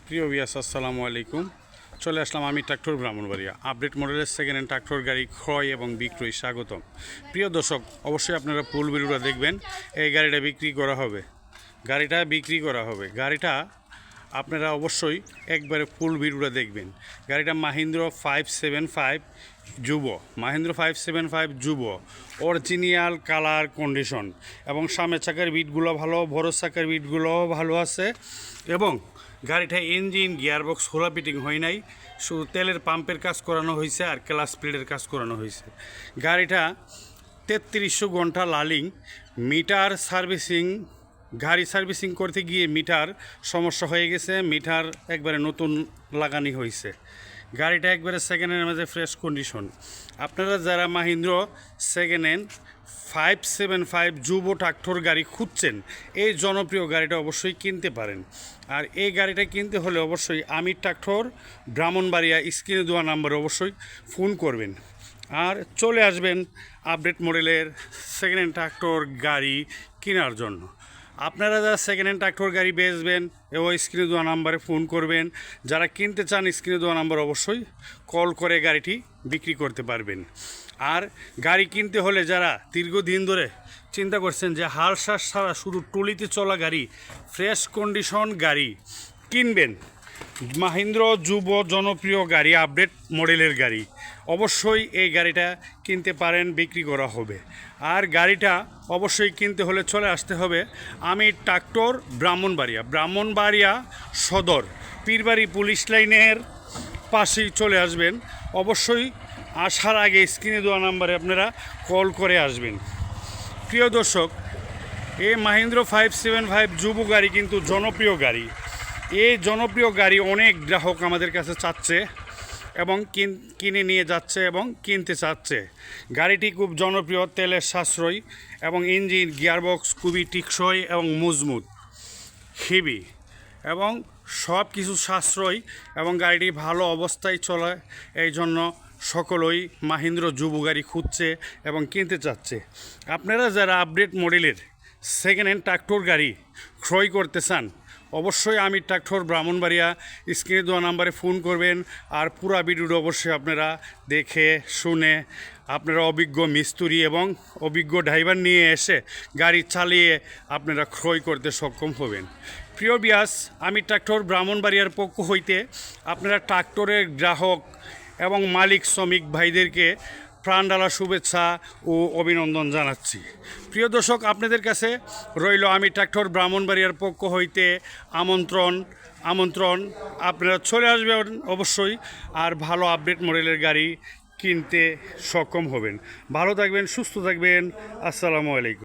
প্রিয় ভিউয়ার্স আসসালামু আলাইকুম। চলে আসলাম আমি ট্রাক্টর ব্রাহ্মণবাড়িয়া আপডেট মডেলের সেকেন্ড হ্যান্ড ট্রাক্টর গাড়ি ক্রয় এবং বিক্রয় স্বাগতম। প্রিয় দর্শক, অবশ্যই আপনারা ফুল ভিডিওটা দেখবেন। এই গাড়িটা বিক্রি করা হবে। গাড়িটা আপনারা অবশ্যই একবারে ফুল ভিডিওটা দেখবেন। গাড়িটা মাহিন্দ্র 575 যুব অরিজিনাল কালার কন্ডিশন, এবং সামনের চাকার বিটগুলো ভালো, বড় চাকার বিটগুলোও ভালো আছে, এবং গাড়িটা ইঞ্জিন গিয়ারবক্স হোলা ফিটিং হয় নাই, শুধু তেলের পাম্পের কাজ করানো হয়েছে আর ক্লাস প্লেটের কাজ করানো হয়েছে। গাড়িটা 3300 ঘন্টা লালিং, মিটার সার্ভিসিং, গাড়ি সার্ভিসিং করতে গিয়ে মিটার সমস্যা হয়ে গেছে, মিটার একবারে নতুন লাগানি হয়েছে। গাড়িটা একবারে সেকেন্ড হ্যান্ডের মাঝে ফ্রেশ কন্ডিশন। আপনারা যারা মাহিন্দ্র সেকেন্ড হ্যান্ড 575 যুব ট্রাক্টর গাড়ি খুঁজছেন, এই জনপ্রিয় গাড়িটা অবশ্যই কিনতে পারেন। আর এই গাড়িটা কিনতে হলে অবশ্যই আমির ট্রাক্টর ব্রাহ্মণবাড়িয়া স্ক্রিনে দেওয়া নাম্বারে অবশ্যই ফোন করবেন আর চলে আসবেন আপডেট মডেলের সেকেন্ড হ্যান্ড ট্রাক্টর গাড়ি কেনার জন্য। আপনারা যারা সেকেন্ড হ্যান্ড ট্রাক্টর গাড়ি বেচবেন এবং স্ক্রিনে দেওয়া নাম্বারে ফোন করবেন। যারা কিনতে চান স্ক্রিনে দেওয়া নাম্বার অবশ্যই কল করে গাড়িটি বিক্রি করতে পারবেন। আর গাড়ি কিনতে হলে যারা দীর্ঘদিন ধরে চিন্তা করছেন যে হাল শ্বাস ছাড়া শুধু ট্রলিতে চলা গাড়ি, ফ্রেশ কন্ডিশন গাড়ি কিনবেন, মাহিন্দ্র যুব জনপ্রিয় গাড়ি আপডেট মডেলের গাড়ি, অবশ্যই এই গাড়িটা কিনতে পারেন, বিক্রি করা হবে। আর গাড়িটা অবশ্যই কিনতে হলে চলে আসতে হবে আমি ট্রাক্টর ব্রাহ্মণবাড়িয়া সদর পীরবাড়ি পুলিশ লাইনের পাশেই চলে আসবেন। অবশ্যই আসার আগে স্ক্রিনে দেওয়া নাম্বারে আপনারা কল করে আসবেন। প্রিয় দর্শক, এই মাহিন্দ্র 575 যুব গাড়ি কিন্তু জনপ্রিয় গাড়ি। এই জনপ্রিয় গাড়ি অনেক গ্রাহক আমাদের কাছে চাচ্ছে এবং কিনে নিয়ে যাচ্ছে এবং কিনতে চাচ্ছে। গাড়িটি খুব জনপ্রিয়, তেলের সাশ্রয় এবং ইঞ্জিন গিয়ারবক্স খুবই টিকসই এবং মজবুত, হেভি এবং সব কিছু সাশ্রয়, এবং গাড়িটি ভালো অবস্থায় চলে। এই জন্য সকলেই মাহিন্দ্র যুব গাড়ি খুঁজছে এবং কিনতে চাচ্ছে। আপনারা যারা আপডেট মডেলের সেকেন্ড হ্যান্ড ট্রাক্টর গাড়ি ক্রয় করতে চান, অবশ্যই আমি ট্রাক্টর ব্রাহ্মণবাড়িয়া স্ক্রিনে দেওয়া নাম্বারে ফোন করবেন। আর পুরা ভিডিওটা অবশ্যই আপনারা দেখে শুনে আপনারা অভিজ্ঞ মিস্ত্রি এবং অভিজ্ঞ ড্রাইভার নিয়ে এসে গাড়ি চালিয়ে আপনারা ক্রয় করতে সক্ষম হবেন। প্রিয় বিয়াস, আমি ট্রাক্টর ব্রাহ্মণবাড়িয়ার পক্ষ হইতে আপনারা ট্রাক্টরের গ্রাহক এবং মালিক শ্রমিক ভাইদেরকে প্রাণঢালা শুভেচ্ছা ও অভিনন্দন জানাচ্ছি। প্রিয় দর্শক, আপনাদের কাছে রইল আমি ট্রাক্টর ব্রাহ্মণবাড়িয়ার পক্ষ হইতে আমন্ত্রণ। আপনারা চলে আসবেন অবশ্যই, আর ভালো আপডেট মডেলের গাড়ি কিনতে সক্ষম হবেন। ভালো থাকবেন, সুস্থ থাকবেন। আসসালামু আলাইকুম।